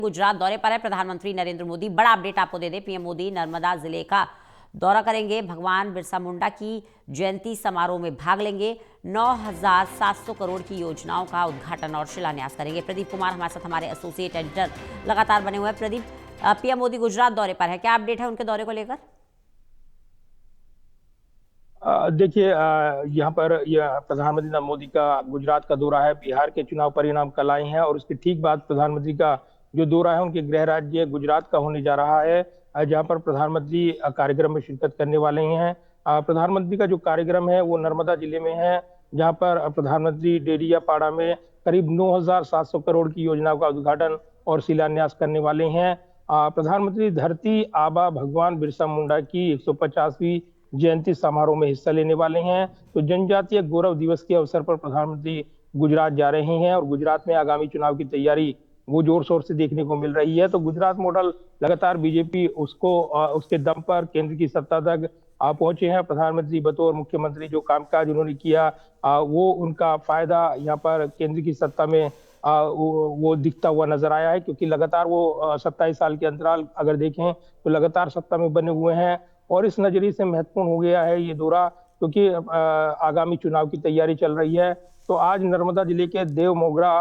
गुजरात दौरे पर है प्रधानमंत्री नरेंद्र मोदी। बड़ा अपडेट आपको दे दें, पीएम मोदी नर्मदा जिले का दौरा करेंगे, भगवान बिरसा मुंडा की जयंती समारोह में भाग लेंगे, 9,700 करोड़ की योजनाओं का उद्घाटन और शिलान्यास करेंगे। प्रदीप कुमार हमारे साथ, हमारे एसोसिएट एडिटर लगातार बने हुए हैं। प्रदीप, पीएम मोदी गुजरात दौरे पर है, क्या अपडेट है उनके दौरे को लेकर? देखिए, यहाँ पर यह प्रधानमंत्री नरेंद्र मोदी का गुजरात का दौरा है। बिहार के चुनाव परिणाम कल आए हैं और उसके ठीक बाद प्रधानमंत्री का जो दौरा है उनके गृह राज्य गुजरात का होने जा रहा है, जहाँ पर प्रधानमंत्री कार्यक्रम में शिरकत करने वाले हैं। प्रधानमंत्री का जो कार्यक्रम है वो नर्मदा जिले में है, जहाँ पर प्रधानमंत्री डेडियापाड़ा में करीब 9,700 करोड़ की योजनाओं का उद्घाटन और शिलान्यास करने वाले हैं। प्रधानमंत्री धरती आबा भगवान बिरसा मुंडा की 150वीं जयंती समारोह में हिस्सा लेने वाले हैं। तो जनजातीय गौरव दिवस के अवसर पर प्रधानमंत्री गुजरात जा रहे हैं और गुजरात में आगामी चुनाव की तैयारी वो जोर शोर से देखने को मिल रही है। तो गुजरात मॉडल लगातार बीजेपी उसको उसके दम पर केंद्र की सत्ता तक पहुंचे हैं। प्रधानमंत्री बतौर मुख्यमंत्री जो कामकाज उन्होंने किया, वो उनका फायदा यहाँ पर केंद्र की सत्ता में वो दिखता हुआ नजर आया है, क्योंकि लगातार वो 27 साल के अंतराल अगर देखें तो लगातार सत्ता में बने हुए हैं। और इस नजरिए से महत्वपूर्ण हो गया है ये दौरा, क्योंकि आगामी चुनाव की तैयारी चल रही है। तो आज नर्मदा जिले के देव मोगरा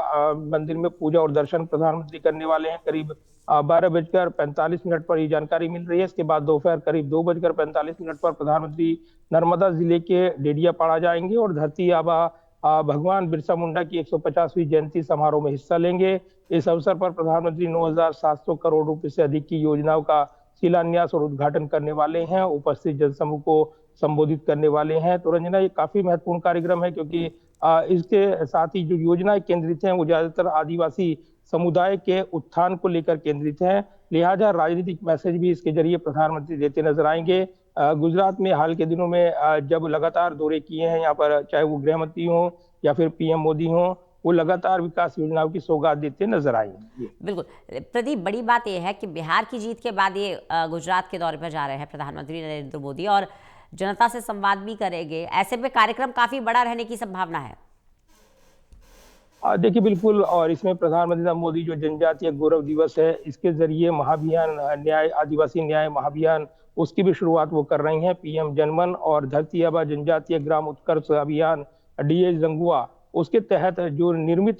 मंदिर में पूजा और दर्शन प्रधानमंत्री करने वाले हैं। करीब 12:45 पर ये जानकारी मिल रही है। इसके बाद दोपहर करीब 2:45 पर प्रधानमंत्री नर्मदा जिले के डेडियापाड़ा जाएंगे और धरती आबा भगवान बिरसा मुंडा की 150वीं जयंती समारोह में हिस्सा लेंगे। इस अवसर पर प्रधानमंत्री 9,700 करोड़ रुपए से अधिक की योजनाओं का शिलान्यास और उद्घाटन करने वाले हैं, उपस्थित जनसमूह को संबोधित करने वाले हैं। तो रंजना, ये काफी महत्वपूर्ण कार्यक्रम है, क्योंकि इसके साथ ही जो योजनाएं केंद्रित हैं वो ज्यादातर आदिवासी समुदाय के उत्थान को लेकर केंद्रित हैं। लिहाजा राजनीतिक मैसेज भी इसके जरिए प्रधानमंत्री देते नजर आएंगे। गुजरात में हाल के दिनों में जब लगातार दौरे किए हैं यहाँ पर, चाहे वो गृह मंत्री हो या फिर पीएम मोदी हो, वो लगातार विकास योजनाओं की सौगात देते नजर आएंगे। बिल्कुल प्रदीप, बड़ी बात यह है कि बिहार की जीत के बाद ये गुजरात के दौरे पर जा रहे हैं प्रधानमंत्री नरेंद्र मोदी और जनता से संवाद भी करेंगे। ऐसे में कार्यक्रम काफी बड़ा रहने की संभावना है। देखिए, बिल्कुल। और इसमें प्रधानमंत्री नरेंद्र मोदी जो जनजातीय गौरव दिवस है, इसके जरिए महाभियान न्याय आदिवासी न्याय महाभियान उसकी भी शुरुआत वो कर रही हैं। पीएम जनमन और धरती आबा जनजातीय ग्राम उत्कर्ष अभियान डीए जंगुआ, उसके तहत जो निर्मित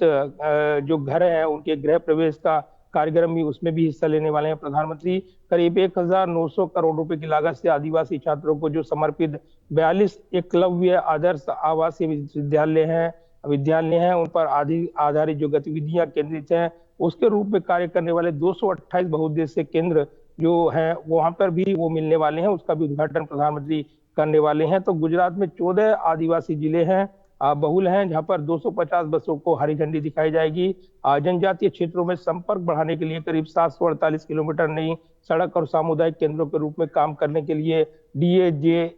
जो घर हैं उनके गृह प्रवेश का कार्यक्रम भी, उसमें भी हिस्सा लेने वाले हैं प्रधानमंत्री। करीब 1,900 करोड़ रुपए की लागत से आदिवासी छात्रों को जो समर्पित 42 एकलव्य आदर्श आवासीय विद्यालय हैं उन पर आधारित जो गतिविधियां केंद्रित हैं, उसके रूप में कार्य करने वाले 228 बहुउद्देशीय केंद्र जो हैं वहां पर भी वो मिलने वाले हैं। उसका भी उद्घाटन प्रधानमंत्री करने वाले हैं। तो गुजरात में 14 आदिवासी जिले हैं, बहुल हैं, जहां पर 250 बसों को हरी झंडी दिखाई जाएगी। जनजातीय क्षेत्रों में संपर्क बढ़ाने के लिए करीब 748 किलोमीटर नई सड़क और सामुदायिक केंद्रों के रूप में काम करने के लिए DAJAGUA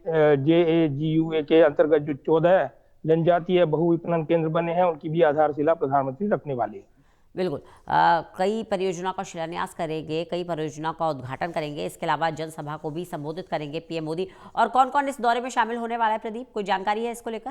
के अंतर्गत जो 14 जनजातीय बहु विपणन केंद्र बने हैं, उनकी भी आधारशिला प्रधानमंत्री रखने वाले हैं। बिल्कुल, कई परियोजनाओं का शिलान्यास करेंगे, कई परियोजनाओं का उद्घाटन करेंगे, इसके अलावा जनसभा को भी संबोधित करेंगे पीएम मोदी। और कौन कौन इस दौरे में शामिल होने वाला है प्रदीप, कोई जानकारी है इसको लेकर?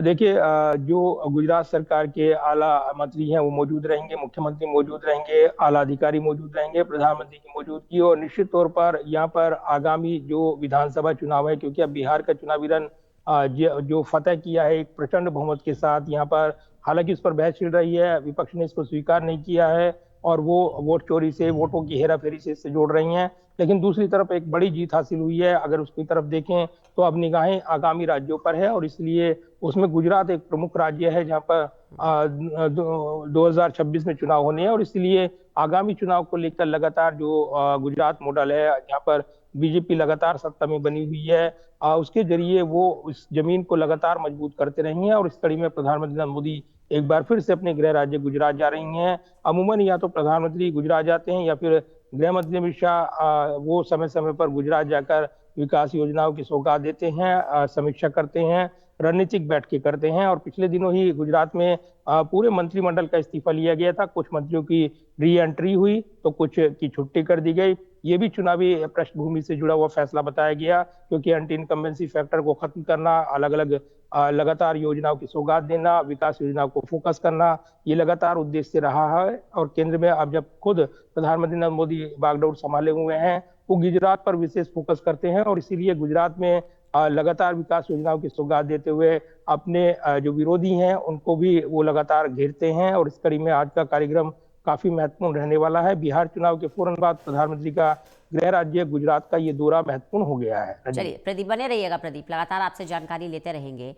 देखिए, जो गुजरात सरकार के आला मंत्री हैं वो मौजूद रहेंगे, मुख्यमंत्री मौजूद रहेंगे, आला अधिकारी मौजूद रहेंगे, प्रधानमंत्री की मौजूदगी। और निश्चित तौर पर यहाँ पर आगामी जो विधानसभा चुनाव है, क्योंकि अब बिहार का चुनावी रण जो फतह किया है एक प्रचंड बहुमत के साथ यहाँ पर, हालांकि इस पर बहस छिड़ रही है, विपक्ष ने इसको स्वीकार नहीं किया है और वो वोट चोरी से, वोटों की हेराफेरी से इससे जोड़ रही हैं। लेकिन दूसरी तरफ एक बड़ी जीत हासिल हुई है। अगर उसकी तरफ देखें तो अब निगाहें आगामी राज्यों पर है और इसलिए उसमें गुजरात एक प्रमुख राज्य है जहां पर 2026 में चुनाव होने हैं। और इसलिए आगामी चुनाव को लेकर लगातार जो गुजरात मॉडल है, जहां पर बीजेपी लगातार सत्ता में बनी हुई है, उसके जरिए वो उस जमीन को लगातार मजबूत करते रही हैं। और इस कड़ी में प्रधानमंत्री नरेंद्र मोदी एक बार फिर से अपने गृह राज्य गुजरात जा रही हैं। अमूमन या तो प्रधानमंत्री गुजरात जाते हैं या फिर गृह मंत्री अमित शाह वो समय समय पर गुजरात जाकर विकास योजनाओं की सौगात देते हैं, समीक्षा करते हैं, रणनीतिक बैठकें करते हैं। और पिछले दिनों ही गुजरात में पूरे मंत्रिमंडल का इस्तीफा लिया गया था। कुछ मंत्रियों की री एंट्री हुई तो कुछ की छुट्टी कर दी गई। ये भी चुनावी पृष्ठभूमि से जुड़ा हुआ फैसला बताया गया, क्योंकि एंटी इनकम्बेंसी फैक्टर को खत्म करना, अलग अलग लगातार योजनाओं की सौगात देना, विकास योजनाओं को फोकस करना, ये लगातार उद्देश्य रहा है। और केंद्र में अब जब खुद प्रधानमंत्री नरेंद्र मोदी बागडोर संभाले हुए हैं, वो गुजरात पर विशेष फोकस करते हैं और इसीलिए गुजरात में लगातार विकास योजनाओं की सौगात देते हुए अपने जो विरोधी हैं उनको भी वो लगातार घेरते हैं। और इस कड़ी में आज का कार्यक्रम काफी महत्वपूर्ण रहने वाला है। बिहार चुनाव के फौरन बाद प्रधानमंत्री का गृह राज्य गुजरात का ये दौरा महत्वपूर्ण हो गया है। चलिए प्रदीप, बने रहिएगा प्रदीप, लगातार आपसे जानकारी लेते रहेंगे।